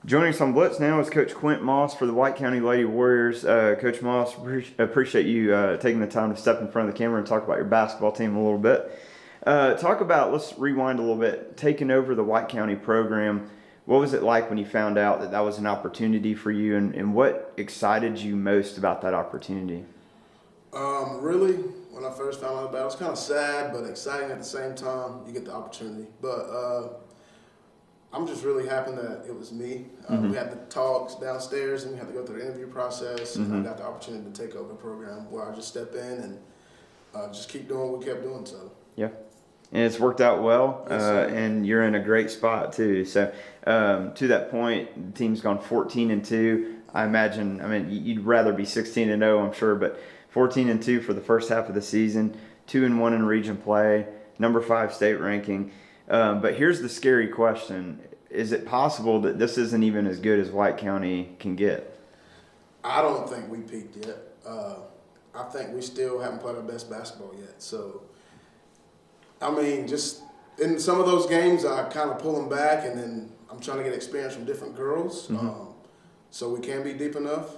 Joining us on Blitz now is Coach Quint Moss for the White County Lady Warriors. Coach Moss, appreciate you taking the time to step in front of the camera and talk about your basketball team a little bit. Let's rewind a little bit, taking over the White County program. What was it like when you found out that that was an opportunity for you, and what excited you most about that opportunity? Really, when I first found out about it, it was kind of sad but exciting at the same time. You get the opportunity. But I'm just really happy that it was me. We had the talks downstairs and we had to go through the interview process. And I got the opportunity to take over the program where I just step in and just keep doing what we kept doing. So Yeah. And it's worked out well, Yes, and you're in a great spot too. So, to that point, the team's gone 14-2. I mean, you'd rather be 16-0, I'm sure, but 14-2 for the first half of the season, 2-1 in region play, number 5 state ranking. But here's the scary question: is it possible that this isn't even as good as White County can get? I don't think we peaked yet. I think we still haven't played our best basketball yet. So, I mean, just in some of those games, I kind of pull them back, and then I'm trying to get experience from different girls, so we can be deep enough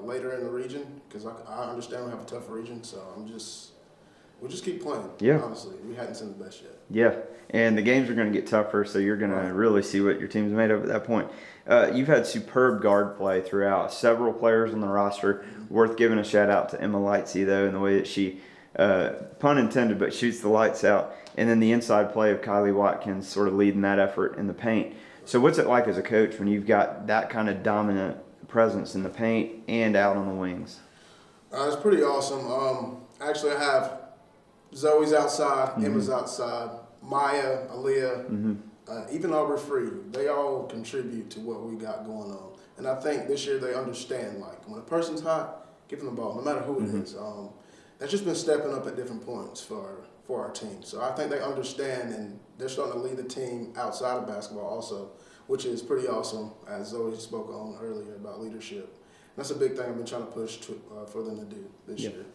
later in the region. Because I understand we have a tough region, so we'll just keep playing. Yeah. Honestly, we hadn't seen the best yet. Yeah, and the games are going to get tougher, so you're going to really see what your team's made of at that point. You've had superb guard play throughout. Several players on the roster. Worth giving a shout out to Emma Lightsey, though, in the way that she, pun intended, but shoots the lights out. And then the inside play of Kylie Watkins sort of leading that effort in the paint. So what's it like as a coach when you've got that kind of dominant presence in the paint and out on the wings? It's pretty awesome. Actually, I have Zoe's outside, Emma's outside, Maya, Aaliyah, even Aubrey Free. They all contribute to what we got going on. And I think this year they understand, like, when a person's hot, give them the ball, no matter who it is. That's just been stepping up at different points for our team. So I think they understand, and they're starting to lead the team outside of basketball also, which is pretty awesome, as Zoe spoke on earlier about leadership. And that's a big thing I've been trying to push for them to do this year.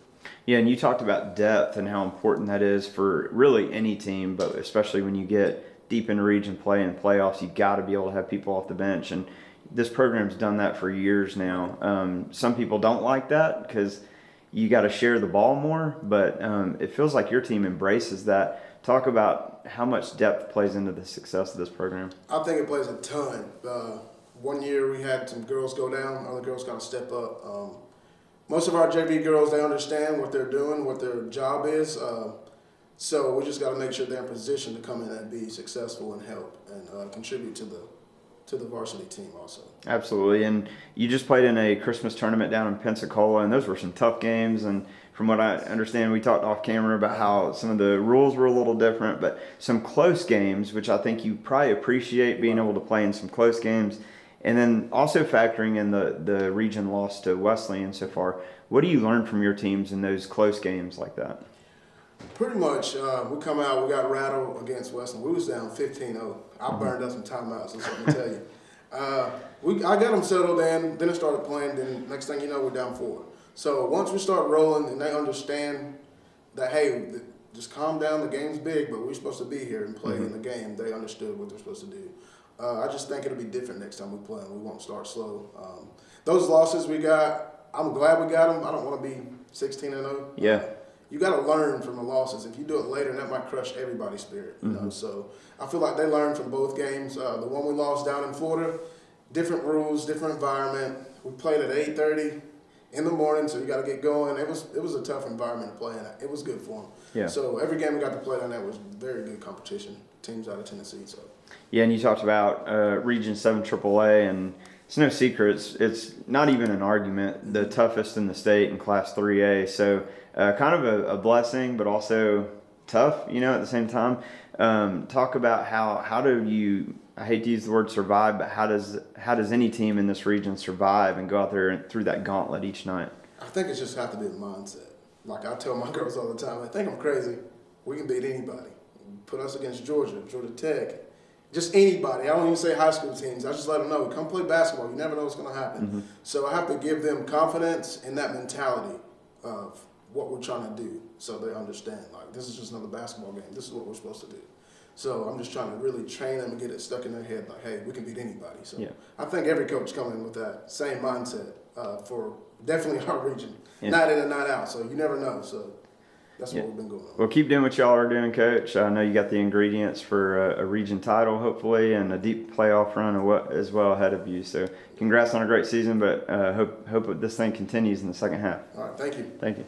Yeah, and you talked about depth and how important that is for really any team, but especially when you get deep in region play and playoffs, you got to be able to have people off the bench. And this program's done that for years now. Some people don't like that because you got to share the ball more, but it feels like your team embraces that. Talk about how much depth plays into the success of this program. I think it plays a ton. One year we had some girls go down, other girls got to step up. Most of our JV girls, they understand what they're doing, what their job is. So we just got to make sure they're in position to come in and be successful and help and contribute to the varsity team also. Absolutely, and you just played in a Christmas tournament down in Pensacola, and those were some tough games. And from what I understand, we talked off camera about how some of the rules were a little different, but some close games, which I think you probably appreciate being able to play in some close games. And then also factoring in the region loss to Wesleyan so far, what do you learn from your teams in those close games like that? Pretty much, we come out, we got rattled against Wesleyan. We was down 15-0. I burned up some timeouts, that's what I'm tell you. I got them settled in, then I started playing, then next thing you know, we're down 4. So once we start rolling and they understand that, hey, just calm down, the game's big, but we're supposed to be here and play in the game, they understood what they're supposed to do. I just think it'll be different next time we play and we won't start slow. Those losses we got, I'm glad we got them. I don't want to be 16-0. Yeah. You got to learn from the losses. If you do it later, that might crush everybody's spirit. You know? So I feel like they learned from both games. The one we lost down in Florida, different rules, different environment. We played at 8:30 in the morning, so you got to get going. It was a tough environment to play in. It was good for them. Yeah. So every game we got to play down there was very good competition. Teams out of Tennessee. So. Yeah, and you talked about Region 7 AAA, and it's no secret, it's not even an argument, the toughest in the state in Class 3A. So kind of a blessing, but also tough, at the same time. Talk about how do you, I hate to use the word survive, but how does any team in this region survive and go out there and through that gauntlet each night? I think it just has to be the mindset. Like I tell my girls all the time, I think I'm crazy. We can beat anybody. Put us against Georgia Tech, just anybody. I don't even say high school teams. I just let them know, come play basketball. You never know what's going to happen. So I have to give them confidence in that mentality of what we're trying to do so they understand, like, this is just another basketball game. This is what we're supposed to do. So I'm just trying to really train them and get it stuck in their head, like, hey, we can beat anybody. So Yeah. I think every coach coming in with that same mindset for definitely our region, Yeah. night in and night out. So you never know. So that's Yeah. what we've been going on. Well, keep doing what y'all are doing, Coach. I know you got the ingredients for a region title, hopefully, and a deep playoff run as well ahead of you. So, congrats on a great season, but hope this thing continues in the second half. All right, thank you. Thank you.